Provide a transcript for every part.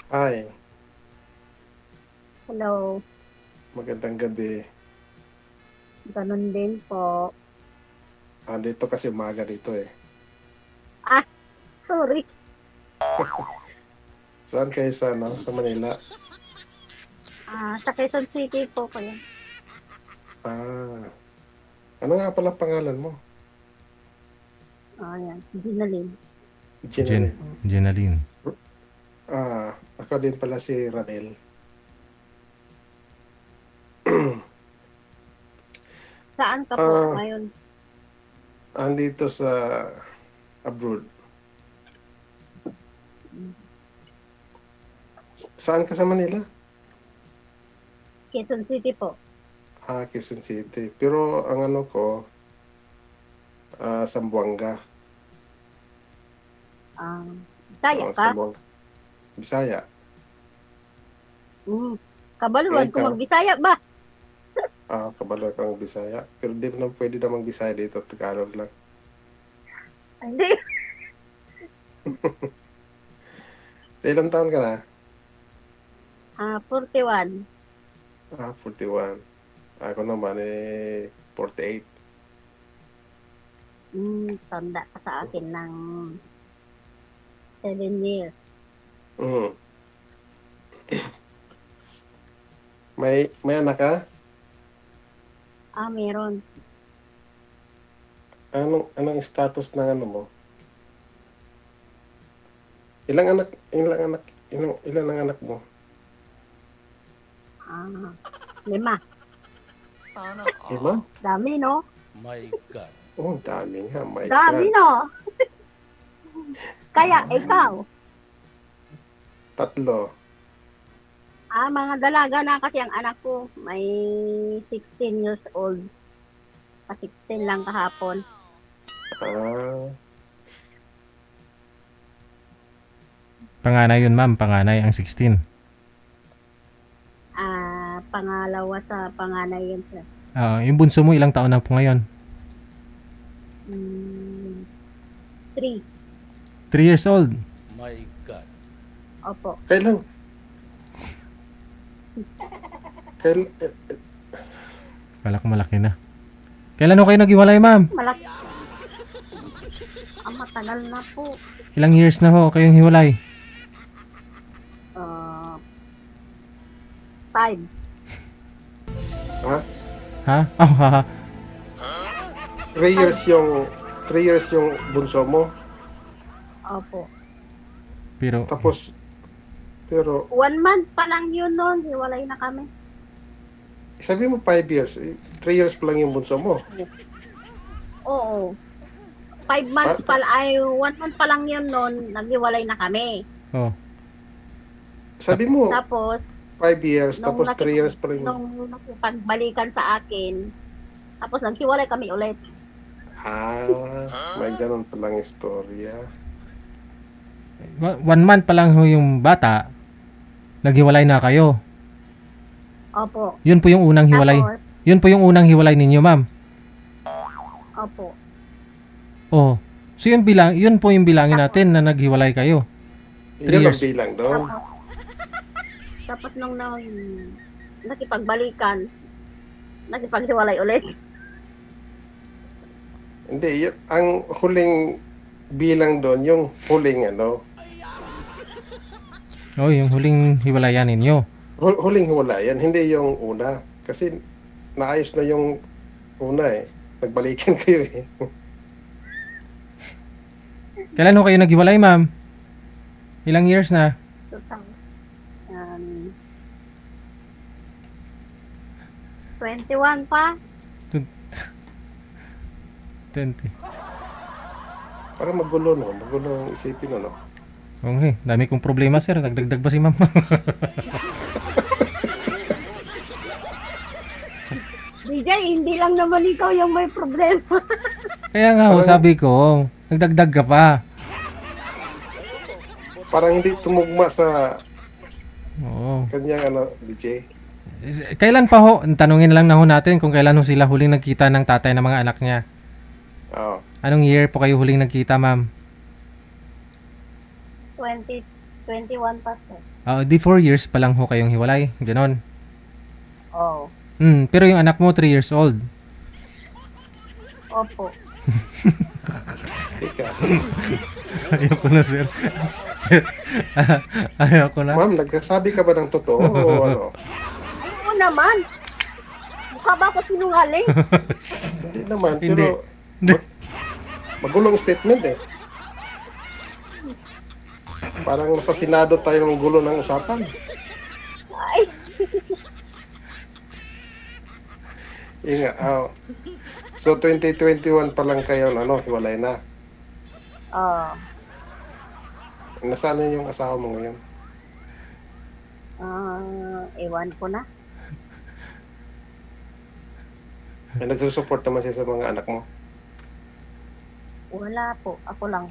Hi, Hello, magandang gabi. ganun din po. Dito kasi umaga dito eh. Ah, sorry. Saan kayo sa, sa Manila? Sa Quezon City po kayo. Ah, ano nga pala pangalan mo? Yan. Ginalin. Jeneline. Jenaline. Ako din pala si Ranel. Saan ka po Ah, ngayon? andito sa abroad. Saan ka sa Manila? Quezon City po. Quezon City. Pero ang ano ko, Zamboanga. Ah, Bisaya ka? Zamboanga. Bisaya. Hmm. Eh, Kabaluan kung ikaw? magbisaya ba? Kabalo kang Bisaya. Pero di naman pwede namang Bisaya dito. Tagalog lang. Hindi. Sa ilang taon ka na? 41. 41. Ako naman 48. Tanda ka sa akin ng 7 years. Mm. May anak ka? Meron. Anong status ng ano mo? Ilang ang anak mo? Ah, 5. Sana Lima? all. Dami, no? My God. Oh, dami nga. My Dami, God. no? Kaya, ikaw. Tatlo. Mga dalaga na kasi ang anak ko. May 16 years old. 16 lang kahapon. Ah, Panganay yun, ma'am. Panganay ang 16. Pangalawa sa panganay yun, sir. Yung bunso mo, ilang taon na po ngayon? 3. 3 years old. My God. Opo. kailan? Kailan? Kala ko malaki na. Kailan ho kayo naghiwalay, ma'am? Malaki. Matagal na po. Ilang years na ho kayong hiwalay? 5. Ha? Ha? Oh, ha. 3 years yung bunso mo. Opo. Pero, Pero 1 month pa lang yun noon. Hiwalay na kami. sabi mo 5 years. 3 years pa lang yung bunso mo. Oo. 5 months pa lang. 1 month pa lang yun noon. Naghiwalay na kami. oh. Sabi mo Tapos, 5 years, nung, tapos 3 years pa rin. nung nakipagbalikan sa akin, tapos naghiwalay kami ulit. May ganun palang istorya. 1 month pa lang ho yung bata, naghiwalay na kayo. Opo. Yun po yung unang hiwalay. Tapos, Yun po yung unang hiwalay ninyo, ma'am. opo. Oh. So yun po yung bilangin natin na naghiwalay kayo. 3 Yan ang years. bilang doon. Tapos nung nakipagbalikan, nakipaghiwalay ulit. Hindi, ang huling bilang doon, yung huling ano, Oh, yung huling hiwalayan ninyo. huling hiwalayan, hindi yung una. Kasi naayos na yung una eh. Nagbalikan kayo eh. Kailan ho kayo naghiwalay, ma'am? Ilang years na? 21 pa. 20. Parang magulo no, magulo ang isipin no. Okay, dami kong problema, sir. Nagdagdag ba si ma'am? DJ, hindi lang naman ikaw yung may problema. Kaya nga ho, sabi ko, nagdagdag ka pa. Parang hindi tumugma sa Oo. kanyang ano, DJ. Kailan pa ho? Tanungin lang na ho natin kung kailan ho sila huling nagkita ng tatay ng mga anak niya. Oo. Anong year po kayo huling nagkita, ma'am? 2012. 21 pa sir. Di 4 years pa lang ho kayong hiwalay. Ganon. Oo. Pero yung anak mo 3 years old. Opo. Ika. Ayoko na, sir. Ayoko na. Ma'am, nagsasabi ka ba ng totoo o ano? Oo naman. Mukha ba ako sinungaling? Hindi naman, Hindi. pero Hindi. magulong statement eh. Parang nasa Senado tayo ng gulo ng usapan. Ay, Yun nga, so 2021 pa lang kayo, ano, hiwalay na. oo. Nasaan na yung asawa mo ngayon? Ewan ko na. May nagsusupport naman siya sa mga anak mo. Wala po. Ako lang.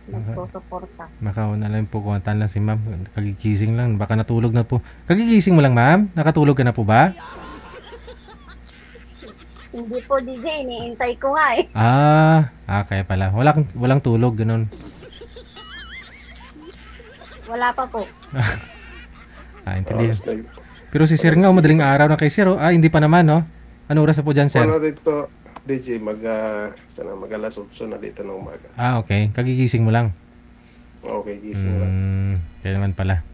Nagsusuporta. Makauna lang po, kuwantan lang si ma'am. Kagigising lang. Baka natulog na po. Kagigising mo lang, ma'am? Nakatulog ka na po ba? Hindi po DJ, iniintay ko nga eh. Kaya pala. Walang tulog, ganun. Wala pa po. Intindihan. Alas na yun. Pero si sir nga, madaling araw na kay sir. Hindi pa naman, no? Ano oras na po dyan, sir? Ano dito, DJ, mag-alas 8 na dito ng umaga. Okay. Kagigising mo lang. Okay, gising lang. Kaya naman pala.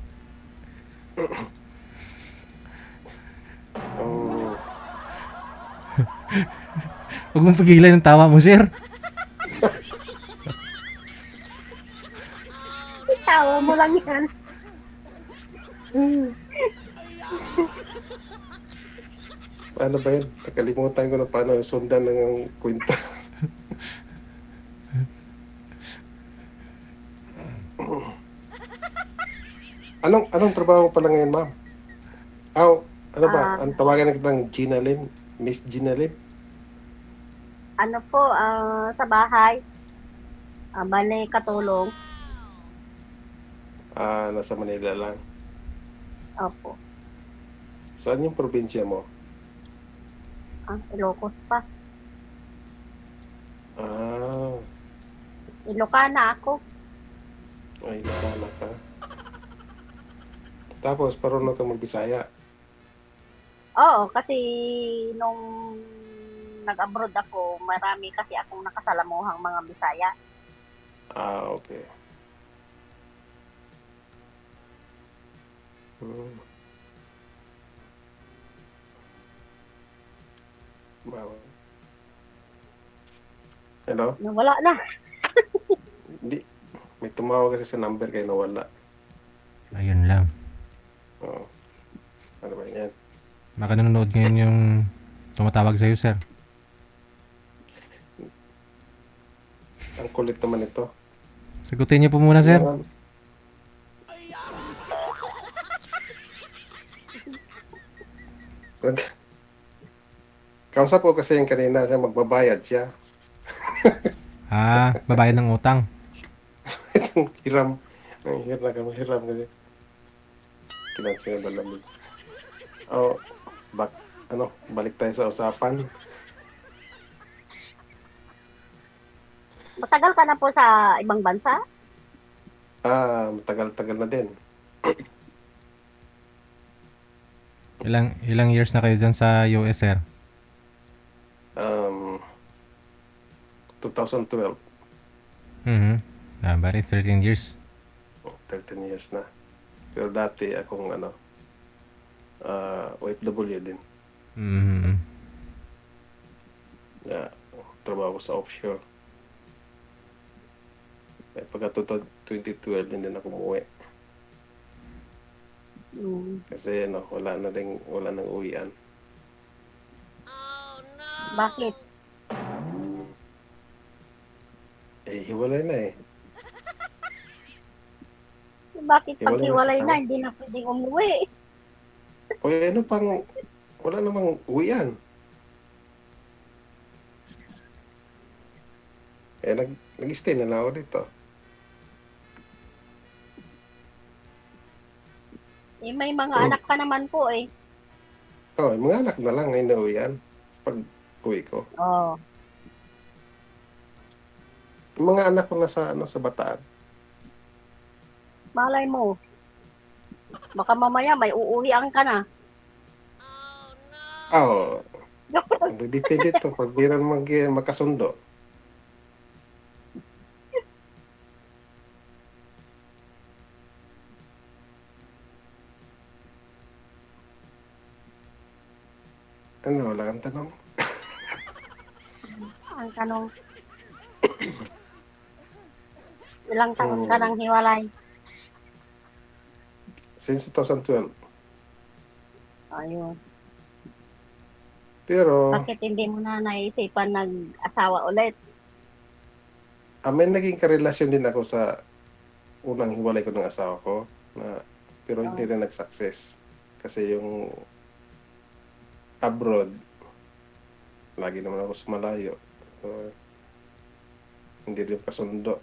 Huwag mong pigilan yung tawa mo, sir. Tawa mo lang yan. Paano ba yun? Nakalimutan ko na paano sundan ng kwenta. Anong trabaho pala ngayon, ma'am? Ano ba? Ang tawagan na kitang Gina Lim? Miss Gina Lim? Ano po, sa bahay. Bale, katulong. Nasa Manila lang. Opo. Saan yung probinsya mo? Ilocos pa. Ilocana ako. Ay, nakala ka. Tapos, parunong kang magbisaya. Oo, kasi nung nag-abroad ako, marami kasi akong nakasalamuhang mga Bisaya. Okay. Bawal. Hello? Wala na. Hindi. May tumawag kasi sa number kayo nawala. Ayun lang. Oo. Ano ba yan? Baka nanonood ngayon yung tumatawag sa'yo, sir. Ang kulit naman ito. Sagutin niyo po muna, sir. Kausap ko kasi yung kanina siya magbabayad siya. Babayad ng utang. Itong hiram. Ang hiram kasi. Kinansin na lamig. Balik tayo sa usapan. Matagal ka na po sa ibang bansa? Matagal-tagal na din. Ilang years na kayo dyan sa US, sir? 2012. Bari 13 years. 13 years na. Pero dati akong OFW din. Trabaho ko sa offshore. Pagka 2012 hindi na ako umuwi. Kasi wala nang uwian. Bakit? Hiwalay na eh. Bakit pag Hiwalay hiwalay na na, hindi na pwedeng umuwi? Wala namang uwian. Nag-stay na lang ako dito. May mga anak ka naman po eh. Mga anak na lang ngayon na uwian. Pag uwi ko. Oo. Yung mga anak ko na sa Bataan. Malay mo, Baka mamaya may uuwian ka na. Oo. Depende to. Pag di rin magkasundo. Ano, wala kang tanong? Ang tanong, ilang taon ka nang hiwalay? Since 2012. Ayun. Pero, Bakit hindi mo na naisipan nag-asawa ulit? may naging karelasyon din ako sa unang hiwalay ko ng asawa ko. Pero hindi rin nag-success. Kasi yung abroad, lagi naman ako sumalayo. So, hindi rin kasundo.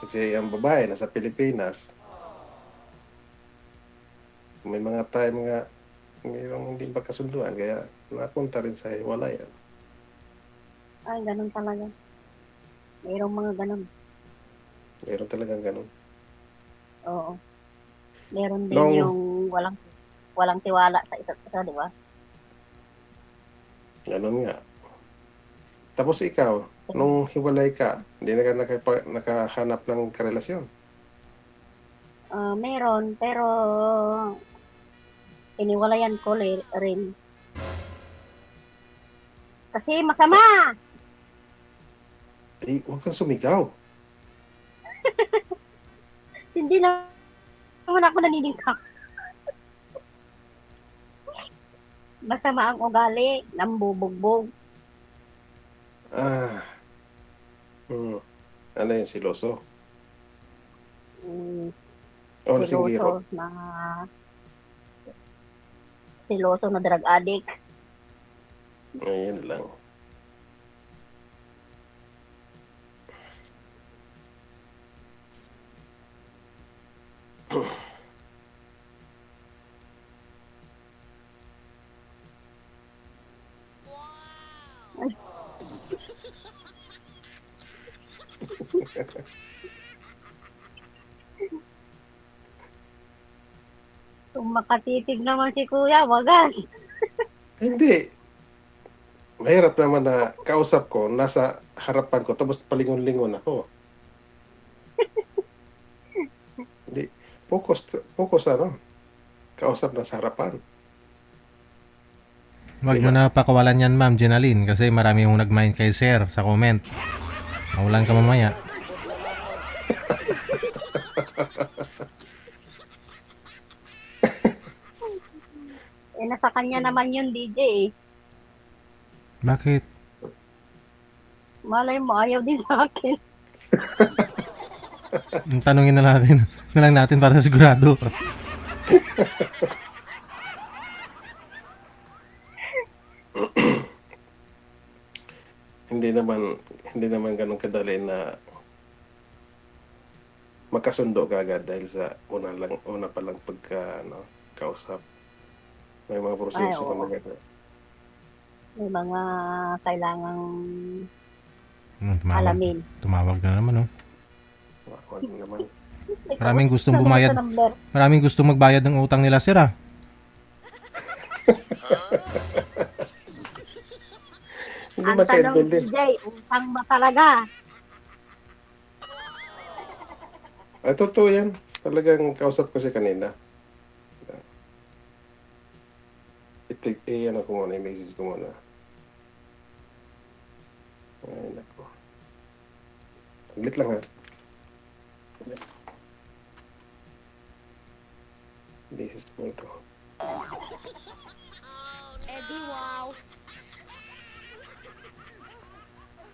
Kasi ang babae nasa Pilipinas, may mga time nga mayroong hindi pagkasunduan, kaya napunta rin sa hiwalayan. Ay, ganun talaga. Mayroong mga ganun. Meron talagang ganun. Oo. Meron din Nung- yung walang tiwala sa isa't isa, di ba? Ganun nga. Tapos ikaw, nung hiwalay ka, hindi na ka nakahanap ng karelasyon. Meron, pero iniwalayan ko rin. Kasi masama! Eh, huwag kang sumigaw. Hindi naman ako naniningkak. Masama ang ugali, nambubugbog. Ano yun, siloso? Mm, O, lasinggero. Siloso na drug addict. Ayan lang. Kung makatitig naman si kuya, wagas. Hindi. Mahirap naman na kausap ko, nasa harapan ko, tapos palingon-lingon ako. Hindi. Focus ano. Kausap na sa harapan. Wag Diba? mo na pakawalan yan, Ma'am Jenaline, kasi marami yung nag-mind kay Sir sa comment. Mawalan ka mamaya. Nasa kanya naman yun, DJ. Bakit? Malay mo, ayaw din sa akin. Tanungin na natin, na lang natin para sigurado. Hindi naman ganun kadali na magkasundo ka agad dahil sa una pa lang kausap. May mga proseso Ay, oo. naman agad. May mga kailangang Tumawag, alamin. tumawag na naman, oh. Wag naman. Maraming gustong Sabi bumayad. ko sa number. Maraming gustong magbayad ng utang nila, Sir, ah. Hindi Ang tanong, magkaintindi. DJ, utang ba talaga? Ay, totoo yan. Talagang kausap ko siya kanina. Ano ko muna, i-message ko muna. Ay, nako. Saglit lang ha. Message ko ito. Eddie, wow.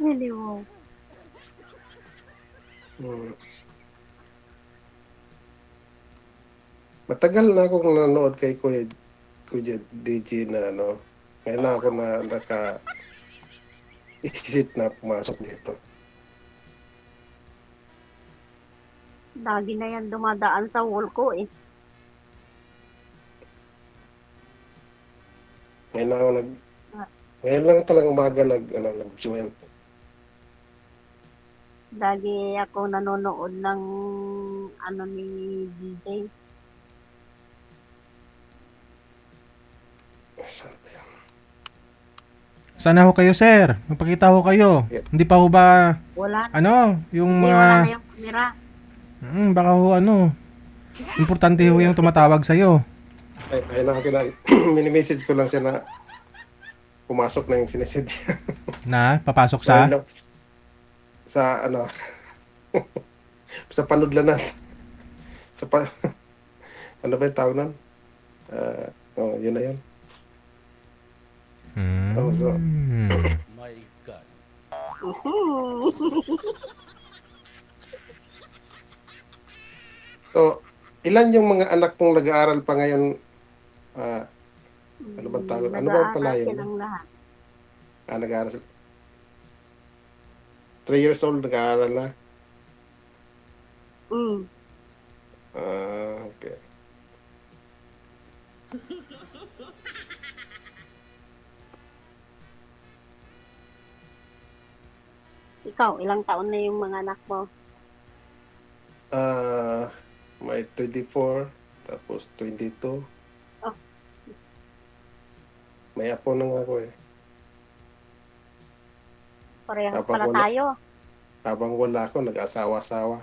Hindi mo. Matagal na akong nanonood kay Kuya DJ na ngayon na ako na isip na pumasok dito. Lagi na yan dumadaan sa wall ko eh. Ngayon na ako ngayon lang talagang umaga nag-join. Lagi ako nanonood ng ano ni DJ. Saan ba yan? Sana ho kayo, sir. Magpakita ho kayo. Yeah. Hindi pa ho ba, Wala. yung Hindi, mga, wala na yung camera. baka ho importante ho yung tumatawag sa'yo. Ay lang, mini-message ko lang siya na pumasok na yung sineset niya. Na, papasok sa, Sa ano, sa panudlanan. Sa ano ba yung tawag nun? Yun na yun. Oh, so, My God. so, ilan yung mga anak kong nag-aaral pa ngayon? Ano bang tawag? Ano bang palayo? Nag-aaral silang lahat. Nag-aaral sila. 3 years old, nag-aaral na. Okay. Ikaw, ilang taon na yung mga anak mo? May 24, tapos 22. Oh. May apo na nga ako eh. Parehas Habang pala wala- tayo. Habang wala ako, nag-asawa-asawa.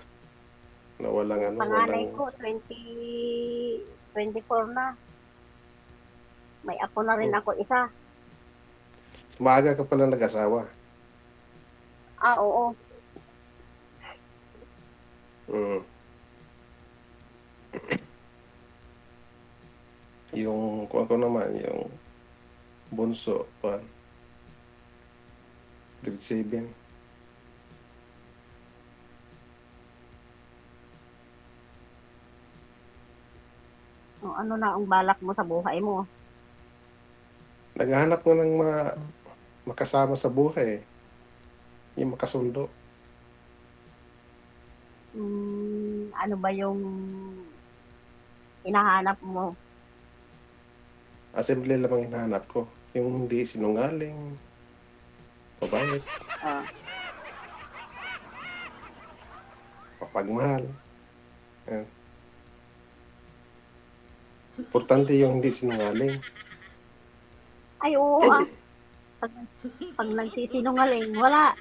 Na walang Panganay walang... ko, 24 na. May apo na rin Oh. ako isa. Maaga ka pala nag-asawa. Oo. Mm. Yung kuwan ko naman, yung bunso, grade 7. Ano na ang balak mo sa buhay mo? Naghahanap nga ng makasama sa buhay. Yung makasundo. Ano ba yung hinahanap mo? Assembly lang ang hinahanap ko. Yung hindi sinungaling, mabait, Ah, mapagmahal. Yan. Importante yung hindi sinungaling. Ay, oo Pag nagsisinungaling, wala.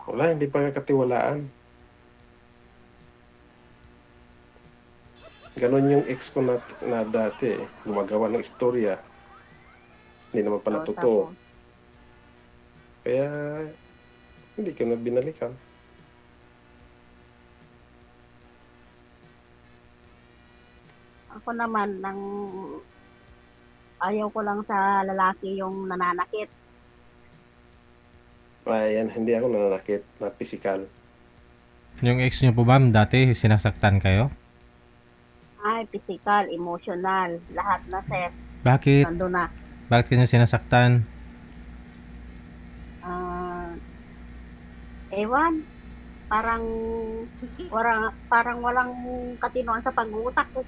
Wala, hindi pagkakatiwalaan. Ganon yung ex ko na dati, gumagawa ng istorya. Hindi naman pala Oo, totoo. tapos, Kaya, hindi ko na binalikan. ako naman, ayaw ko lang sa lalaki yung nananakit. Ayan, hindi ako nananakit na physical. yung ex niyo po ma'am, dati sinasaktan kayo? Ay, physical, emotional, lahat na sir. Bakit? Nandun na. Bakit niyo sinasaktan? Ewan, parang walang katinoan sa pag-uutak ko.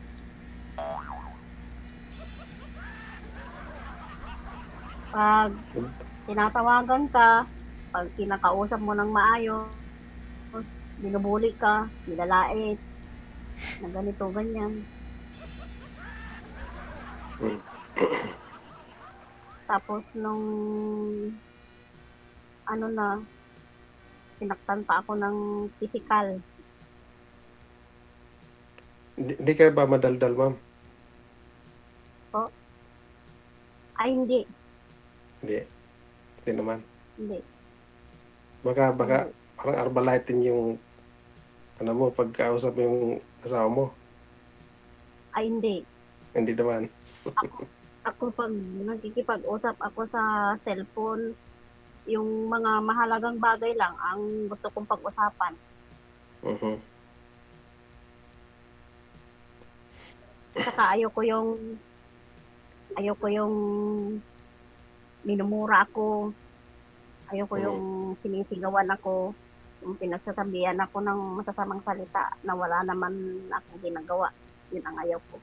Pag tinatawagan ka, pag kinakausap mo ng maayos, binubuli ka, nilalait, na ganito, ganyan. Hmm. Tapos nung sinaktan pa ako ng physical. Hindi ka ba madaldal, ma'am? Ay, hindi. Hindi. Hindi naman. Hindi. Baka parang arbalitin yung mo, pagkausap mo yung asawa mo. Ay, hindi. Hindi naman. Ako pag nagkikipag-usap ako sa cellphone, yung mga mahalagang bagay lang ang gusto kong pag-usapan. Mhm. Saka ayoko yung minumura ako. Ayoko yung sinisigawan ako. Yung pinagsasabihan ako ng masasamang salita na wala naman akong ginagawa. Yun ang ayaw ko.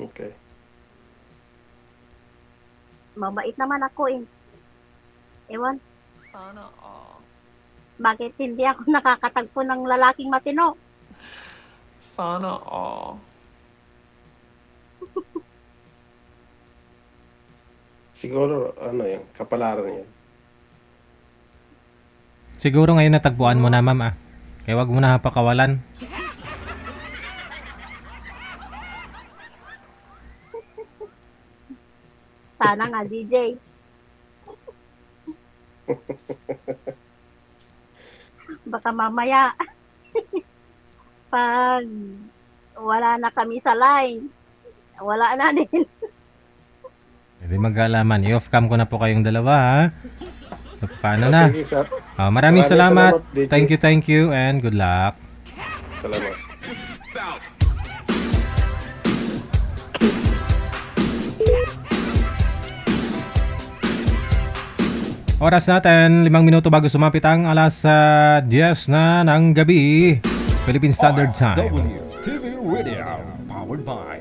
Okay. Mabait naman ako eh. Ewan, Sana all. bakit hindi ako nakakatagpo ng lalaking matino? Sana all. Siguro, ano yun, kapalaran yan. Siguro ngayon natagpuan mo na, ma'am, ah. Kaya wag mo na pakawalan. Sana nga, DJ. Baka mamaya, pag wala na kami sa line, wala na din. Hindi mag-alaman. I-off cam ko na po kayong dalawa, ha? So, paano na? Sige, sir. Maraming salamat. DJ. Thank you, and good luck. Salamat. Oras natin, 5 minuto bago sumapit ang alas 10 na ng gabi. Philippine Standard Time. WTV Radio, powered by